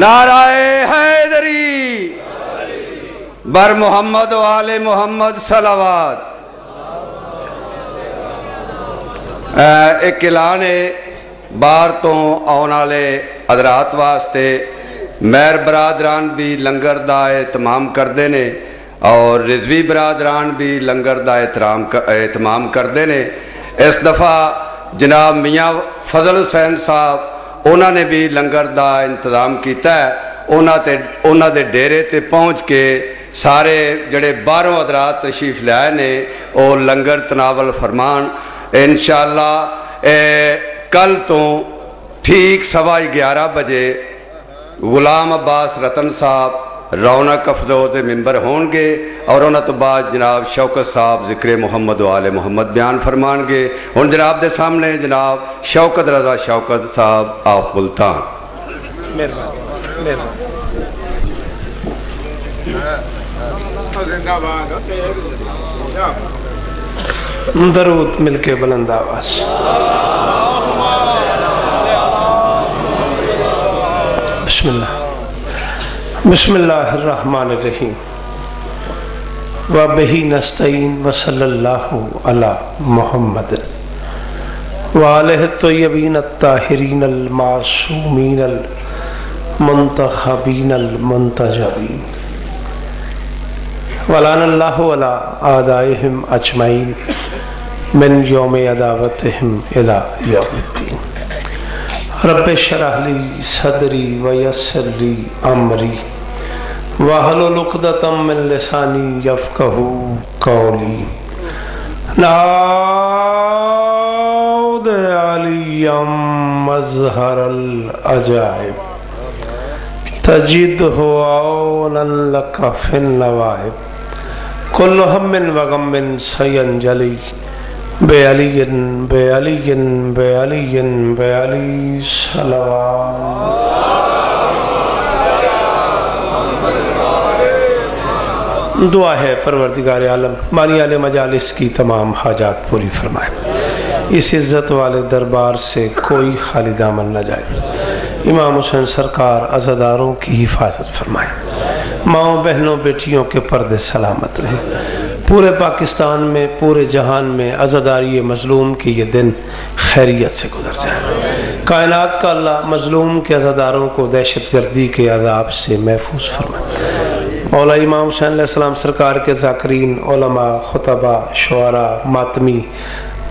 نعرہ حیدری بر محمد و آل محمد صلوات۔ ایک اعلان ہے باہر تو آنے والے حضرات واسطے مہر برادران بھی لنگر دا اہتمام کردے نے اور رضوی برادران بھی لنگر دا اہتمام کردے نے۔ اس دفعہ جناب میاں فضل حسین صاحب انہوں نے بھی لنگر دا انتظام کیتا ہے، انہوں دے ڈیرے تے پہنچ کے سارے جڑے باہروں حضرات تشریف لائے نے وہ لنگر تناول فرمان۔ انشاءاللہ کل تو ٹھیک 11:15 بجے غلام عباس رتن صاحب رونق افزوز ممبر ہون گے اور انہوں تو بعد جناب شوکت صاحب ذکر محمد و آل محمد بیان فرمان گے۔ ان جناب دے سامنے جناب شوکت رضا شوکت صاحب آپ ملتان۔ درود مل کے بلند آواز۔ بسم اللہ بسم اللہ الرحمن الرحیم وَبِهِ نَسْتَعِينُ وَصَلَّى اللَّهُ عَلَى مُحَمَّدٍ وَآلِهِ الطَّيِّبِينَ الطَّاهِرِينَ الْمَعْصُومِينَ الْمُنْتَخَبِينَ الْمُنْتَجَبِينَ وَلَعَنَ اللَّهُ عَلَى أَعْدَائِهِمْ أَجْمَعِينَ مِنْ يَوْمِ عَدَاوَتِهِمْ إِلَى يَوْمِ الدِّينِ رب اشرح لي صدري ويسر لي امري واحلل عقدة من لساني يفقهوا قولي نعوذ عليا مظهر العجائب تجده عونا لك في النوائب كل هم وغم سينجلي بعلی بعلی بعلی بعلی صلوات۔ دعا ہے پروردگار عالم بانی عالم مجالس کی تمام حاجات پوری فرمائے، اس عزت والے دربار سے کوئی خالی دامن نہ جائے، امام حسین سرکار عزاداروں کی حفاظت فرمائے، ماؤں بہنوں بیٹیوں کے پردے سلامت رہیں، پورے پاکستان میں پورے جہان میں عزاداری مظلوم کی یہ دن خیریت سے گزر جائے، کائنات کا اللہ مظلوم کے عزاداروں کو دہشت گردی کے عذاب سے محفوظ فرمائے۔ مولا امام حسین علیہ السلام سرکار کے ذاکرین علماء خطبہ شعراء ماتمی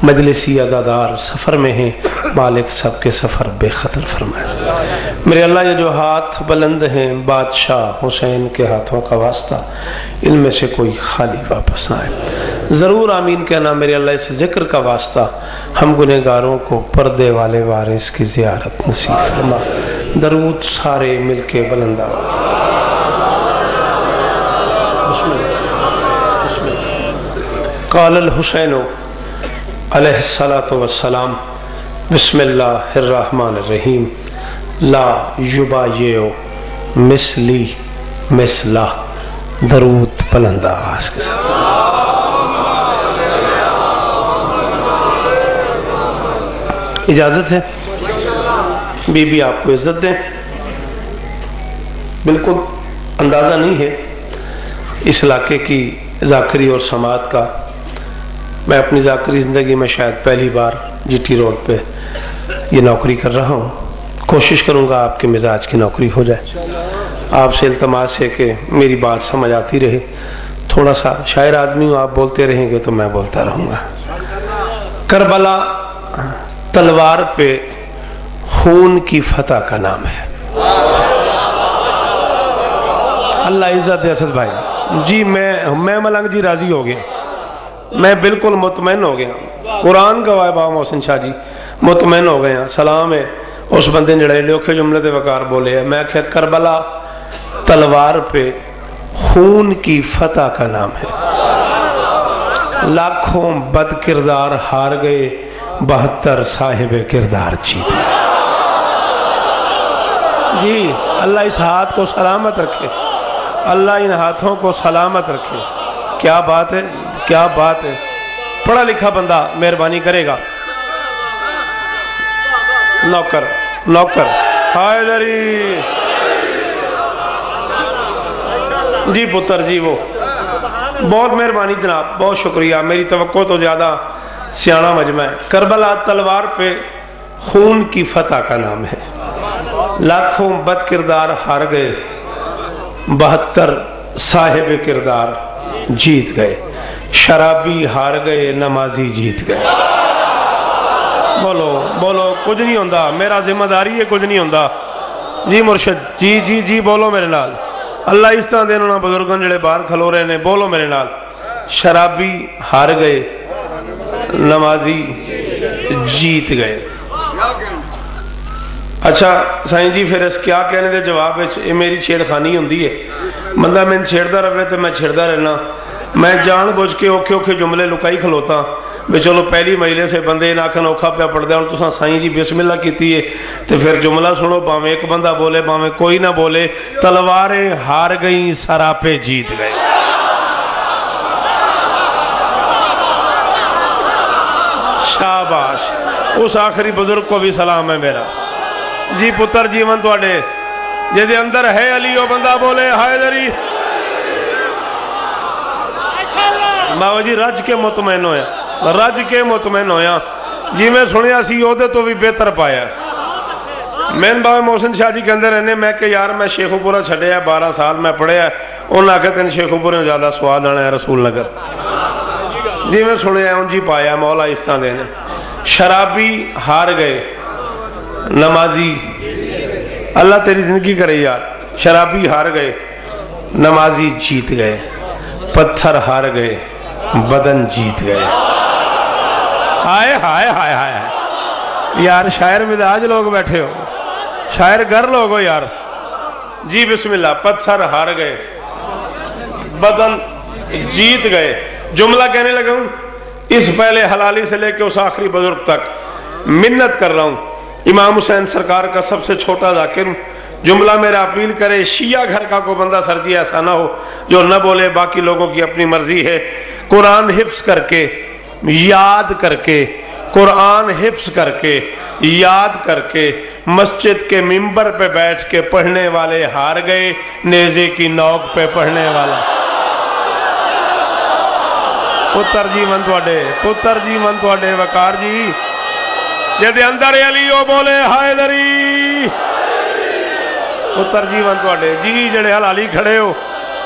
مجلسی عزادار سفر میں ہیں، مالک سب کے سفر بے خطر فرمائے۔ میرے اللہ یہ جو ہاتھ بلند ہیں بادشاہ حسین کے ہاتھوں کا واسطہ ان میں سے کوئی خالی واپس نہ آئے، ضرور آمین کہنا میرے اللہ اس ذکر کا واسطہ ہم گنہگاروں کو پردے والے وارث کی زیارت نصیب فرما۔ درود سارے مل کے بلند آواز۔ بسم اللہ بسم اللہ۔ قال الحسین علیہ السلام بسم اللہ الرحمن الرحیم لا یبایع مثلی مثلہ۔ درود بلند آواز کے ساتھ۔ اجازت ہے بی بی آپ کو عزت دیں، بالکل اندازہ نہیں ہے اس علاقے کی ذاکری اور سماعت کا، میں اپنی ذاکری زندگی میں شاید پہلی بار جی ٹی روڈ پہ یہ نوکری کر رہا ہوں، کوشش کروں گا آپ کے مزاج کی نوکری ہو جائے، آپ سے التماس ہے کہ میری بات سمجھ آتی رہے، تھوڑا سا شاعر آدمی ہوں، آپ بولتے رہیں گے تو میں بولتا رہوں گا۔ کربلا تلوار پہ خون کی فتح کا نام ہے۔ اللہ عزت دے اسد بھائی جی، میں ملنگ جی راضی ہو گیا، میں بالکل مطمئن ہو گیا، قرآن گواہ بابا محسن شاہ جی مطمئن ہو گیا۔ سلام ہے اس بندے جڑے لوکھے جملے تے وقار بولے ہیں، میں کہ کربلا تلوار پہ خون کی فتح کا نام ہے، لاکھوں بد کردار ہار گئے 72 صاحب کردار جیتے۔ جی اللہ اس ہاتھ کو سلامت رکھے، اللہ ان ہاتھوں کو سلامت رکھے۔ کیا بات ہے، کیا بات ہے، پڑھا لکھا بندہ مہربانی کرے گا۔ نوکر حیدری جی پتر جی وہ بہت مہربانی جناب، بہت شکریہ، میری توقع تو زیادہ سیانا مجمع ہے۔ کربلا تلوار پہ خون کی فتح کا نام ہے، لاکھوں بد کردار ہار گئے، 72 صاحب کردار جیت گئے، شرابی ہار گئے، نمازی جیت گئے۔ بولو بولو، کچھ نہیں ہوندہ، میرا ذمہ داری ہے، کچھ نہیں ہوندہ۔ جی مرشد جی جی جی بولو میرے نال، اللہ اس طرح دے انہوں نے بزرگوں جڑے باہر کھلو رہے نے، بولو میرے نال، شرابی ہار گئے، نمازی جیت گئے۔ اچھا سائیں جی پھر اس کیا کہنے دے جواب ہے، میری چھیڑ خانی ہوندی ہے، بندہ میں چھیڑ دا رہے تو میں چھیڑ دا رہنا، میں جان بوجھ کے اوکھے اوکھے جملے لکائی کھلوتا بے چلو پہلی مہیلے سے بندے ناکھن اوکھا پیا پڑھ دیا، اور تو سائیں جی بسم اللہ کیتی ہے تو پھر جملہ سنو، باویں ایک بندہ بولے باویں کوئی نہ بولے، تلواریں ہار گئیں سراپے جیت گئے۔ شاباش، اس آخری بزرگ کو بھی سلام ہے میرا۔ جی پتر جیون توڑے جیدے اندر ہے علی وہ بندہ بولے حیدری، بابا جی رج کے مطمئن ہویا، رج کے مطمئن ہویا، جی میں سنیا سی عہدے تو بھی بہتر پایا۔ میں بابا محسن شاہ جی کے اندر رہنے، میں کہ یار میں شیخو پورا چھڑے ہے 12 سال میں پڑھے ہے، انہوں نے کہتے ہیں شیخو پورے میں زیادہ سواد آنا ہے رسول نگر، جی میں سنیا ہے ان جی پایا مولا اس طرح دینے۔ شرابی ہار گئے، نمازی، اللہ تیری زندگی کرے یار، شرابی ہار گئے، نمازی جیت گئے، پتھر ہار گئے، بدن جیت گئے۔ ہائے ہائے ہائے ہائے یار، شاعر مزاج لوگ بیٹھے ہو، شاعر گر لوگ ہو یار۔ جی بسم اللہ، پتھر ہار گئے، بدن جیت گئے۔ جملہ کہنے لگا ہوں، اس پہلے حلالی سے لے کے اس آخری بزرگ تک منت کر رہا ہوں، امام حسین سرکار کا سب سے چھوٹا ذاکر ہوں۔ جملہ میرا اپیل کرے، شیعہ گھر کا کوئی بندہ سرجی ایسا نہ ہو جو نہ بولے، باقی لوگوں کی اپنی مرضی ہے۔ قرآن حفظ کر کے، یاد کر کے، قرآن حفظ کر کے، یاد کر کے، مسجد کے ممبر پہ بیٹھ کے پڑھنے والے ہار گئے، نیزے کی نوک پہ پڑھنے والا۔ پتر جی من توڑے، پتر جی من توڑے، وقار جی جیدے اندر علی او بولے حیدری، پتر جی من توڑے، جی جڑے حلالی کھڑے ہو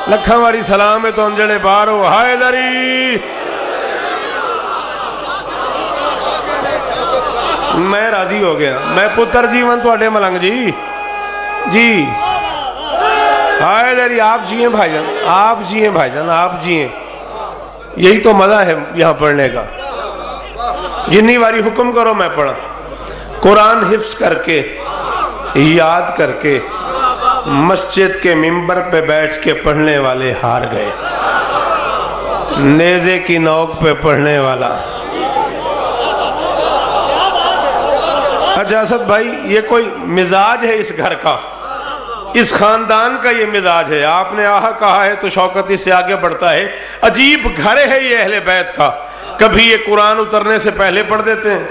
لکھاں واری سلام ہے، تو ان جڑے باہر ہو حیدری۔ میں راضی ہو گیا، میں پتر جی من توڑے ملنگ جی، جی حیدری آپ جیئیں بھائی جان، آپ جیئیں بھائی جان، آپ جیئیں، یہی تو مزہ ہے یہاں پڑھنے کا، جنہی واری حکم کرو میں پڑھا۔ قرآن حفظ کر کے، یاد کر کے، مسجد کے ممبر پہ بیٹھ کے پڑھنے والے ہار گئے، نیزے کی نوک پہ پڑھنے والا۔ اچھا اسد بھائی، یہ کوئی مزاج ہے اس گھر کا، اس خاندان کا یہ مزاج ہے، آپ نے آہا کہا ہے تو شوکت اس سے آگے بڑھتا ہے۔ عجیب گھر ہے یہ اہل بیت کا، کبھی یہ قرآن اترنے سے پہلے پڑھ دیتے ہیں،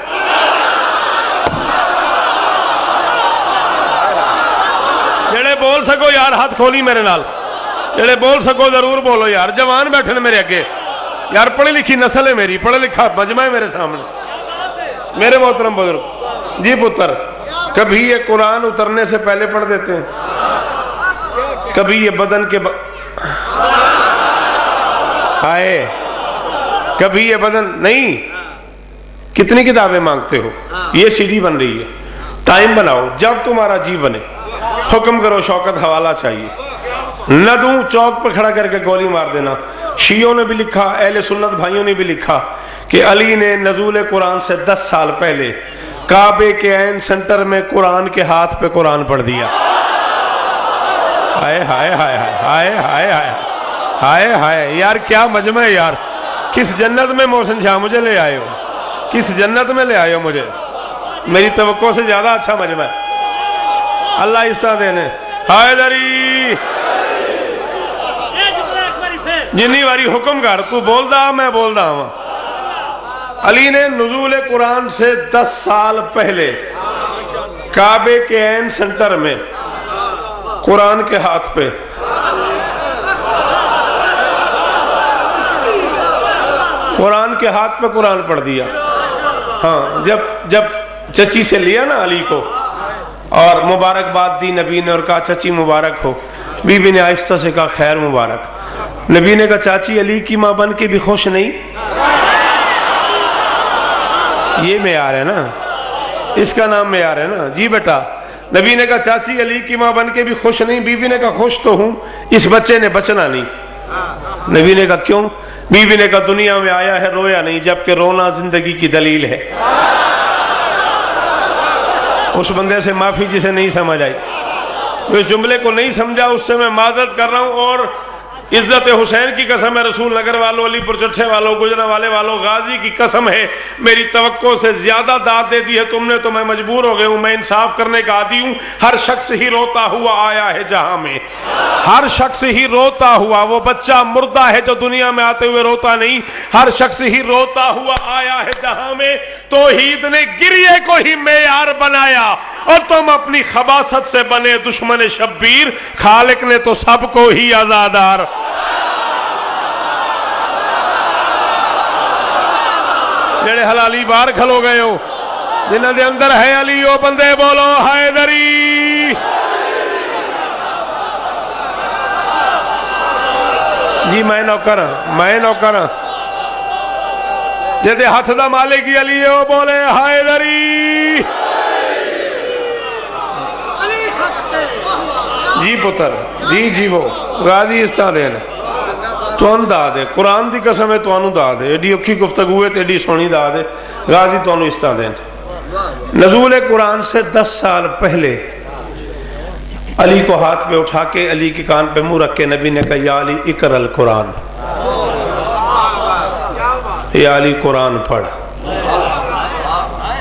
جڑے بول سکو یار ہاتھ کھولی میرے نال، جڑے بول سکو ضرور بولو یار، جوان بیٹھنے میرے اگے یار، پڑھی لکھی نسل ہے میری، پڑھا لکھا مجمع ہے میرے سامنے، میرے محترم بزرگ۔ جی پتر، کبھی یہ قرآن اترنے سے پہلے پڑھ دیتے ہیں، کبھی یہ بدن کے آئے، کبھی یہ بدن نہیں۔ کتنی کتابیں مانگتے ہو؟ یہ سی ڈی بن رہی ہے، ٹائم بناؤ جب تمہارا جی بنے، حکم کرو شوکت حوالہ چاہیے، نہ دوں چوک پر کھڑا کر کے گولی مار دینا۔ شیعوں نے بھی لکھا، اہل سنت بھائیوں نے بھی لکھا کہ علی نے نزول قرآن سے 10 سال پہلے کعبے کے عین سنٹر میں قرآن کے ہاتھ پہ قرآن پڑھ دیا۔ ہائے ہائے ہائے ہائے ہائے ہائے ہائے ہائے یار، کیا مجمع ہے یار، کس جنت میں محسن شاہ مجھے لے آئے ہو، کس جنت میں لے آئے ہو مجھے، میری توقع سے زیادہ اچھا مجمع ہے، اللہ اس طرح دینے۔ حیدری جنہی واری حکم کر، تو بول دا میں بول دا ہوں۔ علی نے نزول قرآن سے 10 سال پہلے کعبے کے عین سنٹر میں قرآن کے ہاتھ پہ قرآن کے ہاتھ پہ قرآن پڑھ دیا. ہاں جب چچی سے لیا نا علی کو اور مبارکباد دی نبی نے اور کہا چچی مبارک ہو، بی بی نے آہستہ سے کہا خیر مبارک. نبی نے کہا چاچی علی کی ماں بن کے بھی خوش نہیں؟ یہ معیار ہے نا، اس کا نام معیار ہے نا. جی بیٹا. نبی نے کہا چاچی علی کی ماں بن کے بھی خوش نہیں؟ بی بی نے کہا خوش تو ہوں، اس بچے نے بچنا نہیں. نبی نے کہا کیوں؟ بی بی نے کہا دنیا میں آیا ہے رویا نہیں، جبکہ رونا زندگی کی دلیل ہے. اس بندے سے معافی جسے نہیں سمجھ آئی، اس جملے کو نہیں سمجھا، اس سے میں معذرت کر رہا ہوں. اور عزت حسین کی قسم ہے، رسول نگر والوں، علی پور چٹھے والوں، گجرانوالے والوں، غازی کی قسم ہے، میری توقع سے زیادہ داد دے دی ہے تم نے تو میں مجبور ہو گیا ہوں. میں انصاف کرنے کا عادی ہوں. ہر شخص ہی روتا ہوا آیا ہے جہاں میں، ہر شخص ہی روتا ہوا. وہ بچہ مردہ ہے جو دنیا میں آتے ہوئے روتا نہیں، ہر شخص ہی روتا ہوا آیا ہے جہاں میں. توحید نے گریے کو ہی معیار بنایا اور تم اپنی خباثت سے بنے دشمن شبیر. خالق نے تو سب کو ہی آزادار. جڑے حلالی باہر کھلو گئے ہو، جنہاں دے اندر ہے علی، او بندے بولو حیدری. جی میں نوکر ہاں. جدے ہاتھ دا مالک ہی علی ہے، او بولے حیدری. جی پتر، جی وہ غازی اس طرح دین تو ان دا دے. قرآن دی قسم ہے تو انو دا دے. ایڈی اکھی گفتگو ہے تو ایڈی سونی دا دے. غازی تو انو اس طرح دین. نزول قرآن سے 10 سال پہلے علی کو ہاتھ پہ اٹھا کے علی کے کان پہ منہ رکھ کے نبی نے کہا یا علی اقرأ القرآن، یا علی قرآن پڑھ،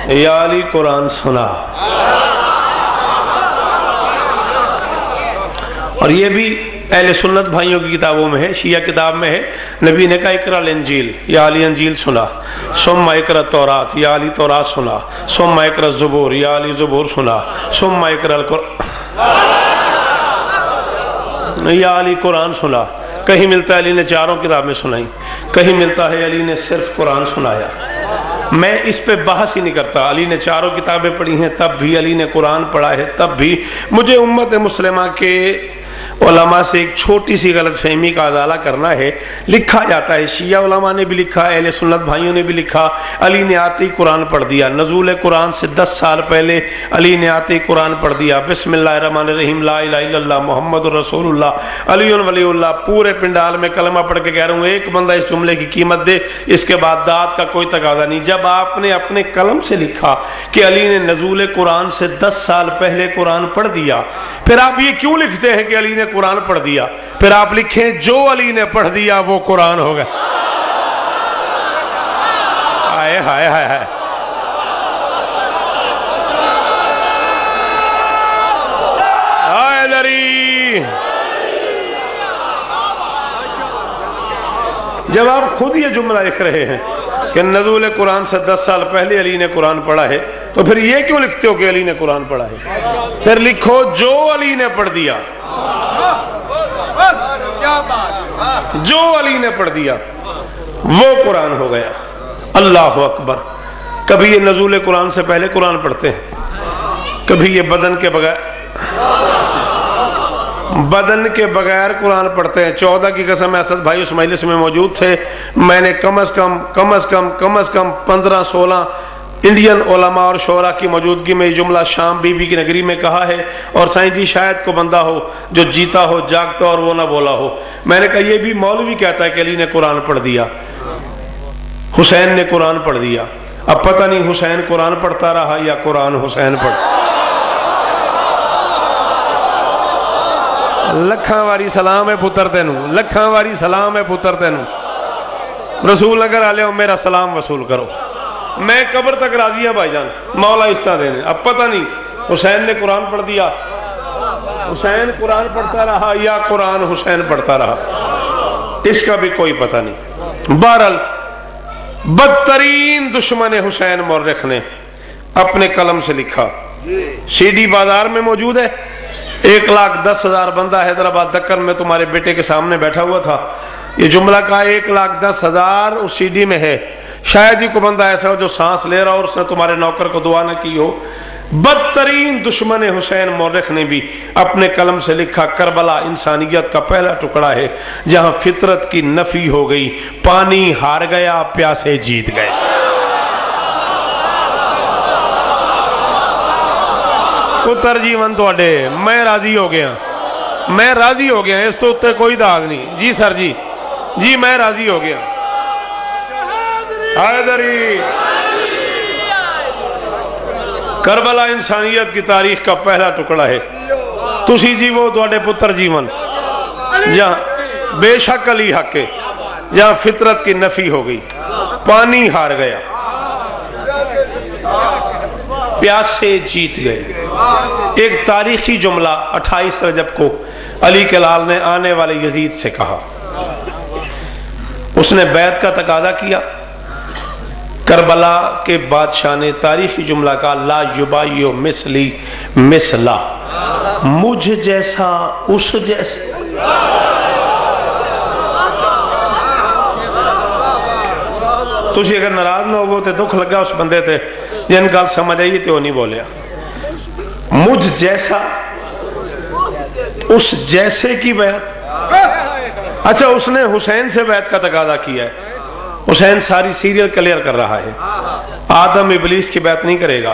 یا علی قرآن سنا. اور یہ بھی اہل سنت بھائیوں کی کتابوں میں ہے، شیعہ کتاب میں ہے. نبی نے کہا اقرأ الانجیل، یا علی انجیل سنا. ثم اقرأ التوراۃ، یا علی تورات سنا. ثم اقرأ الزبور، یا علی زبور سنا. ثم اقرأ القرآن، یا علی قرآن سنا. کہیں ملتا ہے علی نے چاروں کتابیں سنائی، کہیں ملتا ہے علی نے صرف قرآن سنایا. میں اس پہ بحث ہی نہیں کرتا. علی نے چاروں کتابیں پڑھی ہیں تب بھی، علی نے قرآن پڑھا ہے تب بھی. مجھے امت مسلمہ کے علماء سے ایک چھوٹی سی غلط فہمی کا ازالہ کرنا ہے. لکھا جاتا ہے، شیعہ علماء نے بھی لکھا، اہل سنت بھائیوں نے بھی لکھا، علی نے آتے ہی قرآن پڑھ دیا. نزول قرآن سے 10 سال پہلے علی نے آتے ہی قرآن پڑھ دیا. بسم اللہ الرحمن الرحیم، لا الہ الا اللہ محمد الرسول اللہ علی ولی اللہ. پورے پنڈال میں کلمہ پڑھ کے کہہ رہا ہوں ایک بندہ اس جملے کی قیمت دے. اس کے بعد داد کا کوئی تقاضا نہیں. جب آپ نے اپنے قلم سے لکھا کہ علی نے نزول قرآن سے 10 سال پہلے قرآن پڑھ دیا، پھر آپ یہ کیوں لکھتے ہیں کہ علی نے قرآن پڑھ دیا؟ پھر آپ لکھیں جو علی نے پڑھ دیا وہ قرآن ہوگا. ہائے ہائے ہائے ہائے. حیدری. جب آپ خود یہ جملہ لکھ رہے ہیں کہ نزول قرآن سے 10 سال پہلے علی نے قرآن پڑھا ہے، تو پھر یہ کیوں لکھتے ہو کہ علی نے قرآن پڑھا ہے؟ پھر لکھو جو علی نے پڑھ دیا، جو علی نے پڑھ دیا وہ قرآن ہو گیا. اللہ اکبر. کبھی یہ نزول قرآن سے پہلے قرآن پڑھتے ہیں، کبھی یہ بدن کے بغیر قرآن پڑھتے ہیں. 14 کی قسم اسد بھائی اس مجلس میں موجود تھے. میں نے کم از کم 15-16 انڈین علماء اور شعراء کی موجودگی میں یہ جملہ شام بی بی کی نگری میں کہا ہے. اور سائیں جی شاید کو بندہ ہو جو جیتا ہو جاگتا اور وہ نہ بولا ہو. میں نے کہا یہ بھی مولوی کہتا ہے کہ علی نے قرآن پڑھ دیا، حسین نے قرآن پڑھ دیا. اب پتہ نہیں حسین قرآن پڑھتا رہا یا قرآن حسین پڑھتا. لکھاں واری سلام ہے پتر تینوں، لکھاں واری سلام ہے پتر تینوں. رسول نگر والے ہو میرا سلام وصول کرو. میں قبر تک راضی ہوں بھائی جان، مولا اس طرح دینے. اب پتہ نہیں حسین نے قرآن پڑھ دیا، حسین قرآن پڑھتا رہا یا قرآن حسین پڑھتا رہا، اس کا بھی کوئی پتہ نہیں. بہرحال بدترین دشمن حسین مورخ نے اپنے قلم سے لکھا. سی ڈی بازار میں موجود ہے. 1,10,000 بندہ حیدرآباد دکن میں تمہارے بیٹے کے سامنے بیٹھا ہوا تھا. یہ جملہ کا 1,10,000 اس سی ڈی میں ہے. شاید ہی کوئی بندہ ایسا ہو جو سانس لے رہا ہو اور اس نے تمہارے نوکر کو دعا نہ کی ہو. بدترین دشمن حسین مورخ نے بھی اپنے قلم سے لکھا کربلا انسانیت کا پہلا ٹکڑا ہے جہاں فطرت کی نفی ہو گئی، پانی ہار گیا، پیاسے جیت گئے. پتر جیون توڑے میں راضی ہو گیا، میں راضی ہو گیا، اس تو اتے کوئی داغ نہیں. جی سر جی، جی میں راضی ہو گیا. حیدری کربلا انسانیت کی تاریخ کا پہلا ٹکڑا ہے. تسی جیو توڑے پتر جیون جہاں بے شک علی حق ہے، جہاں فطرت کی نفی ہو گئی، پانی ہار گیا، پیاسے جیت گئے. ایک تاریخی جملہ 28 رجب کو علی کے لال نے آنے والے یزید سے کہا. اس نے بیعت کا تقاضا کیا. کربلا کے بادشاہ نے تاریخی جملہ کہا لا یبایع مثلی مثلا، مجھ جیسا اس جیسے. تسی اگر ناراض نہ ہو تو دکھ لگا اس بندے تے جن گل سمجھ آئی تو نہیں بولیا. مجھ جیسا اس جیسے کی بیعت. اچھا اس نے حسین سے بیعت کا تقاضا کیا ہے. حسین ساری سیریل کلیئر کر رہا ہے. آدم ابلیس کی بیعت نہیں کرے گا.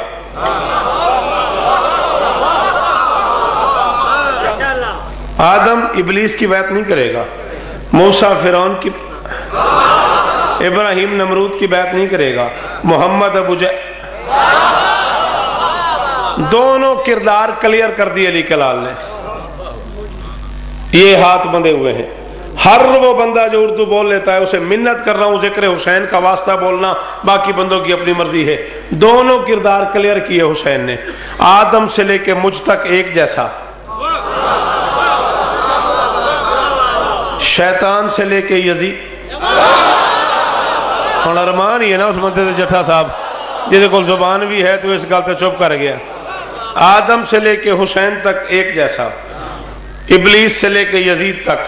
آدم ابلیس کی بیعت نہیں کرے گا. موسیٰ فرعون کی، ابراہیم نمرود کی بیعت نہیں کرے گا. محمد ابو جہل، دونوں کردار کلیئر کر دی علی کلال نے. یہ ہاتھ بندے ہوئے ہیں. ہر وہ بندہ جو اردو بول لیتا ہے اسے منت کر رہا ہوں ذکر حسین کا واسطہ بولنا، باقی بندوں کی اپنی مرضی ہے. دونوں کردار کلیئر کیے حسین نے. آدم سے لے کے مجھ تک ایک جیسا، شیطان سے لے کے یزید. ارمان ہی ہے نا اس بندے سے جٹھا صاحب جیسے کل زبان بھی ہے تو اس گل تے چپ کر گیا. آدم سے لے کے حسین تک ایک جیسا، ابلیس سے لے کے یزید تک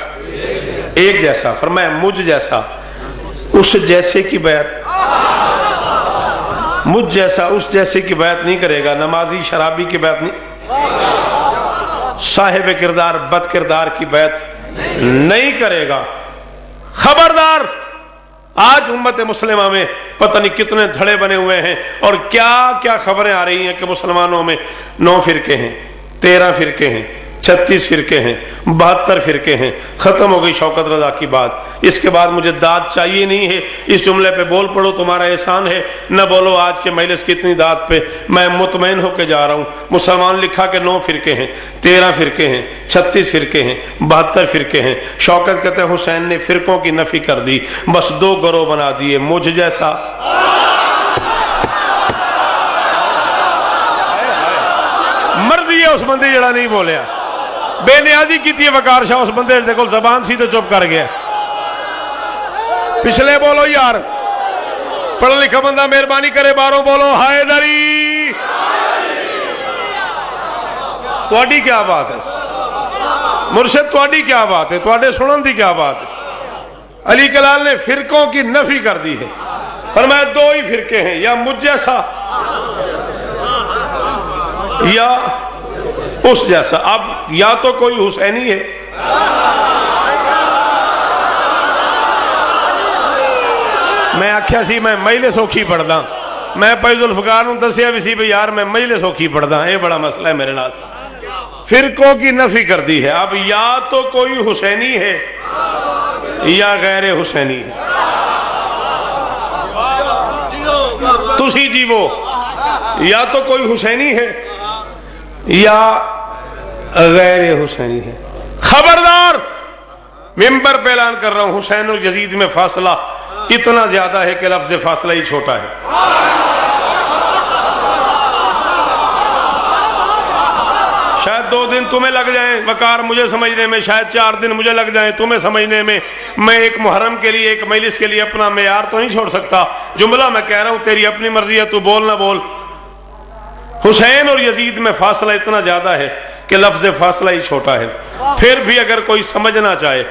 ایک جیسا. فرمایا مجھ جیسا اس جیسے کی بیعت، مجھ جیسا اس جیسے کی بیعت نہیں کرے گا. نمازی شرابی کی بیعت نہیں، صاحب کردار بد کردار کی بیعت نہیں کرے گا. خبردار. آج امت مسلمہ میں پتہ نہیں کتنے دھڑے بنے ہوئے ہیں اور کیا کیا خبریں آ رہی ہیں کہ مسلمانوں میں 9 فرقے ہیں، 13 فرقے ہیں، 36 فرقے ہیں، 72 فرقے ہیں. ختم ہو گئی شوکت رضا کی بات. اس کے بعد مجھے داد چاہیے نہیں ہے. اس جملے پہ بول پڑو تمہارا احسان ہے، نہ بولو آج کے مجلس کی اتنی داد پہ. میں مطمئن ہو کے جا رہا ہوں. مسلمان لکھا کہ 9 فرقے ہیں، 13 فرقے ہیں، 36 فرقے ہیں، 72 فرقے ہیں. شوکت کہتے ہیں حسین نے فرقوں کی نفی کر دی، بس 2 گروہ بنا دیے، مجھ جیسا. مرضی ہے اس بندے جڑا نہیں بولیا، بے نیازی کی تھی وقار شاہ اس بندے دیکھو زبان سی تو چپ کر گیا. پچھلے بولو یار، پڑھا لکھا بندہ مہربانی کرے باروں بولو حیدری. تواڈی کیا بات ہے مرشد، تواڈی کیا بات ہے، تواڈے سنن دی کیا بات ہے. علی کلال نے فرقوں کی نفی کر دی ہے. فرمایا 2 ہی فرقے ہیں، یا مجھ جیسا یا اس جیسا. اب یا تو کوئی حسینی ہے میں آکھیا سی میں مجلے سوکھی پڑھ دا، میں پائی ذوالفقار ہوں دسیا بھی سی بھی یار میں مجلے سوکھی پڑھ دا. یہ بڑا مسئلہ ہے میرے نال. فرقوں کی نفی کر دی ہے. اب یا تو کوئی حسینی ہے یا غیر حسینی ہے. تسی جیو یا تو کوئی حسینی ہے یا غیر حسینی ہے. خبردار. ممبر پہ اعلان کر رہا ہوں، حسین اور یزید میں فاصلہ اتنا زیادہ ہے کہ لفظ فاصلہ ہی چھوٹا ہے. شاید 2 دن تمہیں لگ جائیں وقار مجھے سمجھنے میں، شاید 4 دن مجھے لگ جائیں تمہیں سمجھنے میں. میں ایک محرم کے لیے، ایک مجلس کے لیے اپنا معیار تو نہیں چھوڑ سکتا. جملہ میں کہہ رہا ہوں، تیری اپنی مرضی ہے، تو بول نہ بول. حسین اور یزید میں فاصلہ اتنا زیادہ ہے کہ لفظ فاصلہ ہی چھوٹا ہے. پھر بھی اگر کوئی سمجھنا چاہے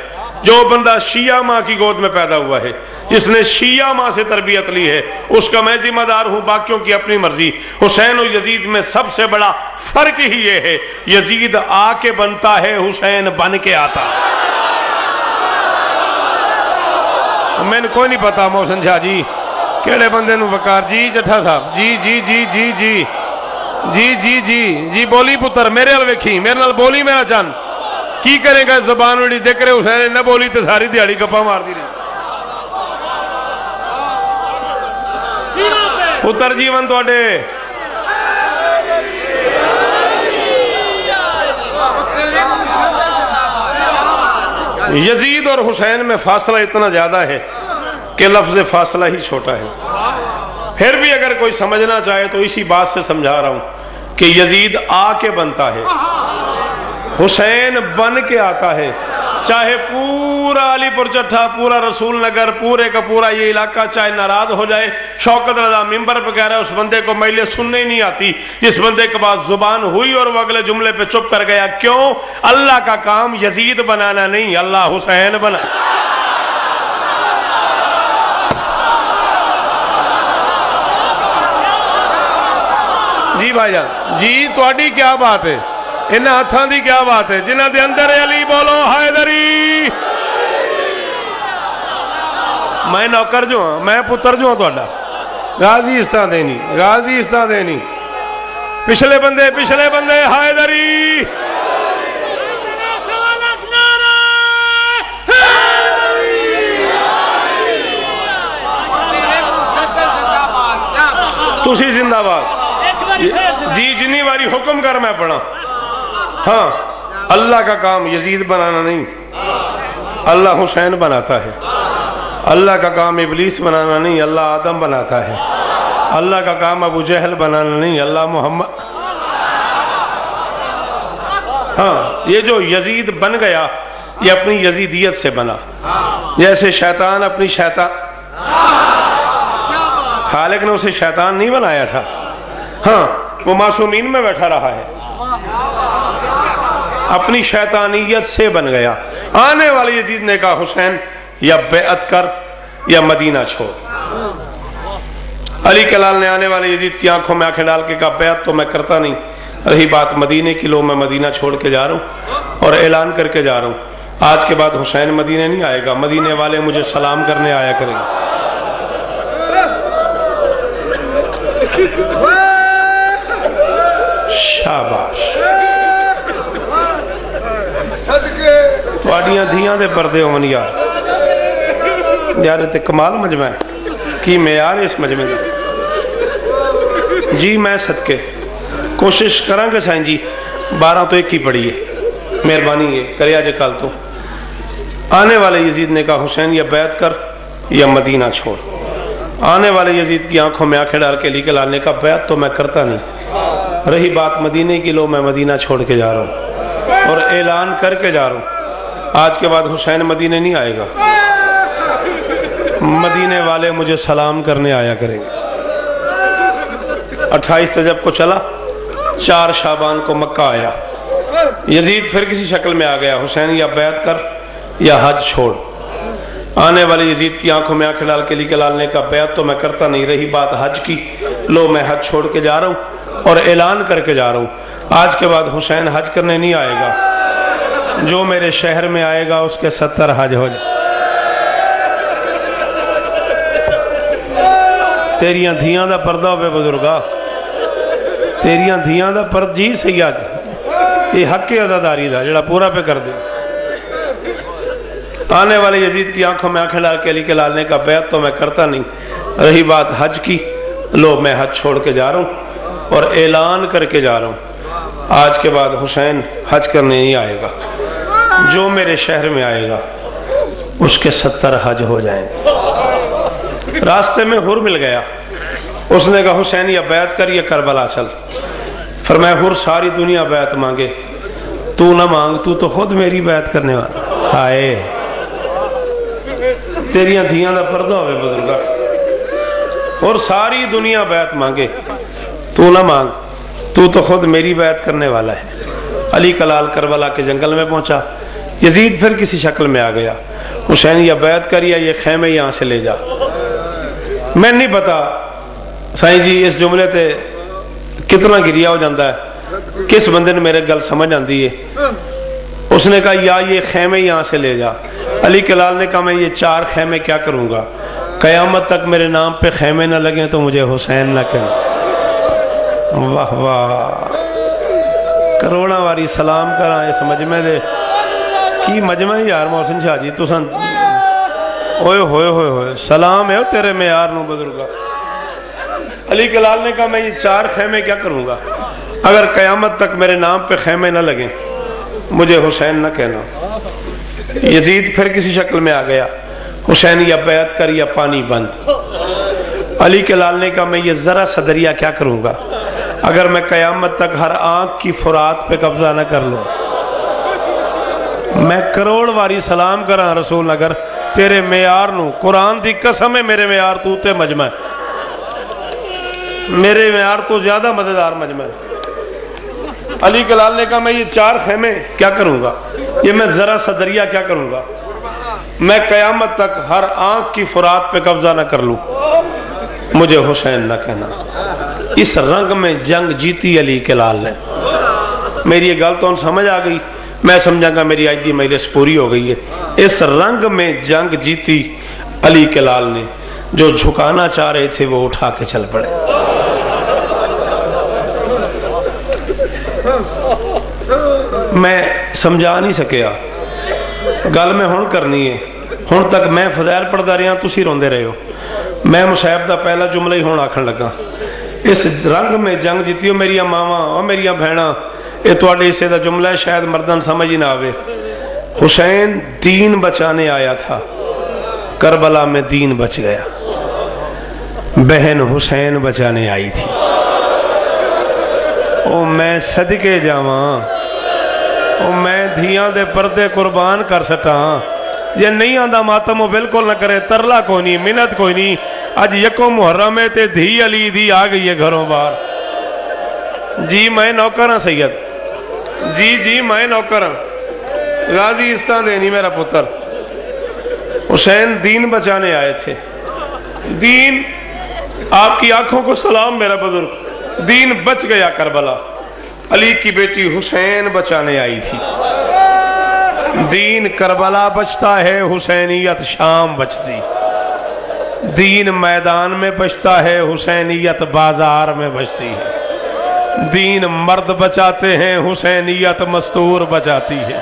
جو بندہ شیعہ ماں کی گود میں پیدا ہوا ہے، جس نے شیعہ ماں سے تربیت لی ہے، اس کا میں ذمہ دار ہوں، باقیوں کی اپنی مرضی۔ حسین و یزید میں سب سے بڑا فرق ہی یہ ہے، یزید آ کے بنتا ہے، حسین بن کے آتا۔ میں نے کوئی نہیں پتا محسن شاہ جی کیڑے بندے نو وقار جی جٹھا صاحب جی جی جی جی جی جی جی جی جی بولی پتر میرے حال ویکھی، میرے نال بولی میرا چند کی کرے گا زبان وڑی ذکر حسین نہ بولی تے ساری دیہڑی گپا مار دی رہی پتر جیون توڑے یزید اور حسین میں فاصلہ اتنا زیادہ ہے کہ لفظ فاصلہ ہی چھوٹا ہے۔ پھر بھی اگر کوئی سمجھنا چاہے تو اسی بات سے سمجھا رہا ہوں کہ یزید آ کے بنتا ہے، حسین بن کے آتا ہے۔ چاہے پورا علی پور چٹھا، پورا رسول نگر، پورے کا پورا یہ علاقہ چاہے ناراض ہو جائے، شوکت رضا ممبر پہ کہہ رہا ہے اس بندے کو مہلے سننے ہی نہیں آتی، جس بندے کے پاس زبان ہوئی اور وہ اگلے جملے پہ چپ کر گیا۔ کیوں؟ اللہ کا کام یزید بنانا نہیں، اللہ حسین بنا۔ جی بھائی جان جی تواڈی کیا بات ہے، انہ ہتھاں دی کیا بات ہے، جنہ دے اندر علی بولو حیدری۔ میں نوکر جو ہاں، میں پتر جو ہاں تواڈا، غازی استاں دینی، غازی استاں دینی، پچھلے بندے حیدری۔ تسی زندہ باد جی جنی واری حکم کر میں پڑھا۔ ہاں اللہ کا کام یزید بنانا نہیں، اللہ حسین بناتا ہے۔ اللہ کا کام ابلیس بنانا نہیں، اللہ آدم بناتا ہے۔ اللہ کا کام ابو جہل بنانا نہیں، اللہ محمد۔ ہاں یہ جو یزید بن گیا یہ اپنی یزیدیت سے بنا، جیسے شیطان اپنی خالق نے اسے شیطان نہیں بنایا تھا، ہاں وہ معصومین میں بیٹھا رہا ہے، اپنی شیطانیت سے بن گیا۔ آنے والے یزید نے کہا حسین یا بیعت کر یا مدینہ چھوڑ۔ علی کلال نے آنے والے یزید کی آنکھوں میں آنکھیں ڈال کے کہا بیعت تو میں کرتا نہیں، رہی بات مدینے کی، لو میں مدینہ چھوڑ کے جا رہا ہوں اور اعلان کر کے جا رہا ہوں، آج کے بعد حسین مدینے نہیں آئے گا، مدینے والے مجھے سلام کرنے آیا کریں گے۔ شاباش تواڈیاں دھیاں دے پردے ہون یار تے کمال مجمع ہے، کی معیار اس مجمع کا۔ جی میں صدقے کوشش کراں گے سائن جی 12 تو 1 ہی پڑھی ہے، مہربانی ہے کریا جے کل تو۔ آنے والے یزید نے کہا حسین یا بیعت کر یا مدینہ چھوڑ۔ آنے والے یزید کی آنکھوں میں آنکھیں ڈال کے علی کلال نے کہا بیعت تو میں کرتا نہیں، رہی بات مدینے کی، لو میں مدینہ چھوڑ کے جا رہا ہوں اور اعلان کر کے جا رہا ہوں، آج کے بعد حسین مدینے نہیں آئے گا، مدینے والے مجھے سلام کرنے آیا کریں گے۔ 28 رجب کو چلا، 4 شعبان کو مکہ آیا، یزید پھر کسی شکل میں آ گیا، حسین یا بیعت کر یا حج چھوڑ۔ آنے والے یزید کی آنکھوں میں آنکھیں ڈال کے علی کلال نے کہا بیعت تو میں کرتا نہیں، رہی بات حج کی، لو میں حج چھوڑ کے جا رہا ہوں اور اعلان کر کے جا رہا ہوں، آج کے بعد حسین حج کرنے نہیں آئے گا، جو میرے شہر میں آئے گا اس کے 70 حج ہو جائے۔ تیریاں دھیاں دا پردہ ہوئے بزرگا، تیریاں دھیاں دا پردہ جی سیاد، یہ حق عزاداری دا جڑا پورا پہ کر دے۔ آنے والے یزید کی آنکھوں میں آنکھیں ڈال کے علی کلال نے کہا بیعت تو میں کرتا نہیں، رہی بات حج کی، لو میں حج چھوڑ کے جا رہا ہوں اور اعلان کر کے جا رہا ہوں، آج کے بعد حسین حج کرنے نہیں آئے گا، جو میرے شہر میں آئے گا اس کے 70 حج ہو جائیں گے۔ راستے میں حر مل گیا، اس نے کہا حسین یا بیعت کر یا کربلا چل۔ فرمایا حر ساری دنیا بیعت مانگے، تو نہ مانگ، تو تو خود میری بیعت کرنے والا۔ آئے تیریاں دھیاں دا پردہ ہوئے بزرگا، اور ساری دنیا بیعت مانگے، تو نہ مانگ، تو تو خود میری بیعت کرنے والا ہے۔ علی کلال کربلا کے جنگل میں پہنچا، یزید پھر کسی شکل میں آ گیا، حسین یا بیعت کر یا یہ خیمے یہاں سے لے جا۔ میں نہیں پتا سائیں جی اس جملے تے کتنا گریا ہو جاتا ہے، کس بندے نے میرے گل سمجھ آندی ہے۔ اس نے کہا یا یہ خیمے یہاں سے لے جا۔ علی کے لال نے کہا میں یہ 4 خیمے کیا کروں گا، قیامت تک میرے نام پہ خیمے نہ لگیں تو مجھے حسین نہ کہنا۔ واہ واہ، کروڑا واری سلام کراں اس مجمع دے کی مجمع یار محسن شاہ جی تساں اوئے ہوئے ہوئے ہوئے سلام ہے تیرے معیار نو بزرگا۔ علی کے لال نے کہا میں یہ 4 خیمے کیا کروں گا، اگر قیامت تک میرے نام پہ خیمے نہ لگیں مجھے حسین نہ کہنا۔ یزید پھر کسی شکل میں آ گیا، حسین یا بیعت کر یا پانی بند۔ علی کے لال نے کہا میں یہ ذرا سا دریا کیا کروں گا، اگر میں قیامت تک ہر آنکھ کی فرات پہ قبضہ نہ کر لوں۔ میں کروڑ واری سلام کراں رسول نگر تیرے معیار نو، قرآن دی قسم ہے میرے معیار تو تے مجمع ہے، میرے معیار تو زیادہ مزیدار مجمع ہے۔ علی کے لال نے کہا میں یہ 4 خیمے کیا کروں گا، یہ میں ذرا سا دریا کیا کروں گا، میں قیامت تک ہر آنکھ کی فرات پہ قبضہ نہ کر لوں مجھے حسین نہ کہنا۔ اس رنگ میں جنگ جیتی علی کے لال نے۔ میری یہ گل تو سمجھ آ گئی، میں سمجھا گا میری آج دی مجلس پوری ہو گئی ہے۔ اس رنگ میں جنگ جیتی علی کے لال نے، جو جھکانا چاہ رہے تھے وہ اٹھا کے چل پڑے۔ میں سمجھا نہیں سکیا گل میں ہون کرنی ہے، ہون تک میں فضائل پڑھدا رہا تسی روندے رہے ہو، میں مصعب دا پہلا جملہ ہی ہون آکھن لگا۔ اس رنگ میں جنگ جیتی ہو میری ماواں اور میری بہناں، یہ تواڈے حصے دا جملہ ہے شاید مردن سمجھ ہی نہ آوے۔ حسین دین بچانے آیا تھا، کربلا میں دین بچ گیا، بہن حسین بچانے آئی تھی۔ او میں صدقے جاواں، او میں دھیاں دے پردے قربان کر سٹاں، یہ نہیں آندہ ماتم وہ بالکل نہ کرے، ترلا کوئی نہیں، منت کوئی نہیں۔ آج یکو محرم ہے تے دھی علی دی آ گئی ہے گھروں بار۔ جی میں نوکر ہاں سید، جی میں نوکر ہاں، غازی استان دینی میرا پتر۔ حسین دین بچانے آئے تھے، دین آپ کی آنکھوں کو سلام میرا بزرگ، دین بچ گیا کربلا۔ علی کی بیٹی حسین بچانے آئی تھی، دین کربلا بچتا ہے، حسینیت شام بچتی، دین میدان میں بچتا ہے، حسینیت بازار میں بچتی ہے، دین مرد بچاتے ہیں، حسینیت مستور بچاتی ہے۔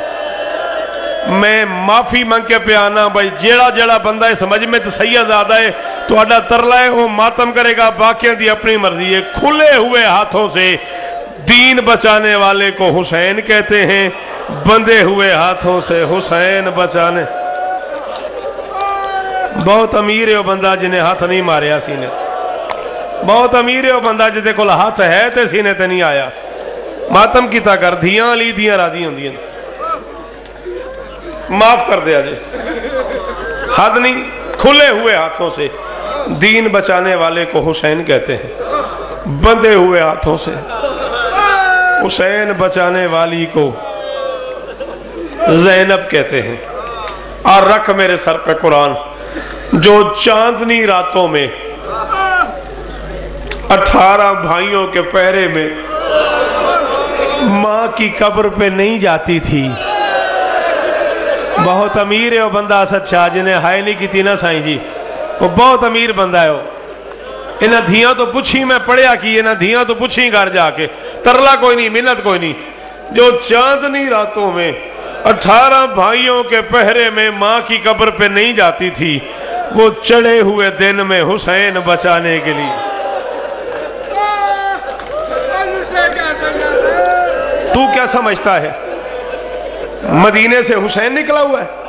میں معافی مانگ کے پہ آنا بھائی، جیڑا بندہ ہے سمجھ میں تو سید آدھا ہے تو آڈا ترلا ہے وہ ماتم کرے گا، باقیاں دی اپنی مرضی ہے۔ کھلے ہوئے ہاتھوں سے دین بچانے والے کو حسین کہتے ہیں، بندے ہوئے ہاتھوں سے حسین بچانے۔ بہت امیر ہے وہ بندہ جنہیں ہاتھ نہیں ماریا سینے، بہت امیر ہے وہ بندہ جدے کو ہاتھ ہے تے سینے تے نہیں آیا۔ ماتم کیتا کر، دھیاں علی دیاں راضی ہوں دیاں، معاف کر دیا جے، حد نہیں۔ کھلے ہوئے ہاتھوں سے دین بچانے والے کو حسین کہتے ہیں، بندے ہوئے ہاتھوں سے حسین بچانے والی کو زینب کہتے ہیں۔ اور رکھ میرے سر پہ قرآن، جو چاندنی راتوں میں 18 بھائیوں کے پہرے میں ماں کی قبر پہ نہیں جاتی تھی۔ بہت امیر ہے وہ بندہ اسد شاہ جنہیں ہائے نہیں کی تھی نا سائیں جی، وہ بہت امیر بندہ ہے وہ۔ انہاں دھیاں تو پوچھی میں پڑھیا کی، انہاں دھیاں تو پوچھی گھر جا کے، ترلا کوئی نہیں، منت کوئی نہیں۔ جو چاندنی راتوں میں 18 بھائیوں کے پہرے میں ماں کی قبر پہ نہیں جاتی تھی، وہ چڑھے ہوئے دن میں حسین بچانے کے لیے۔ تو کیا سمجھتا ہے مدینے سے حسین نکلا ہوا ہے؟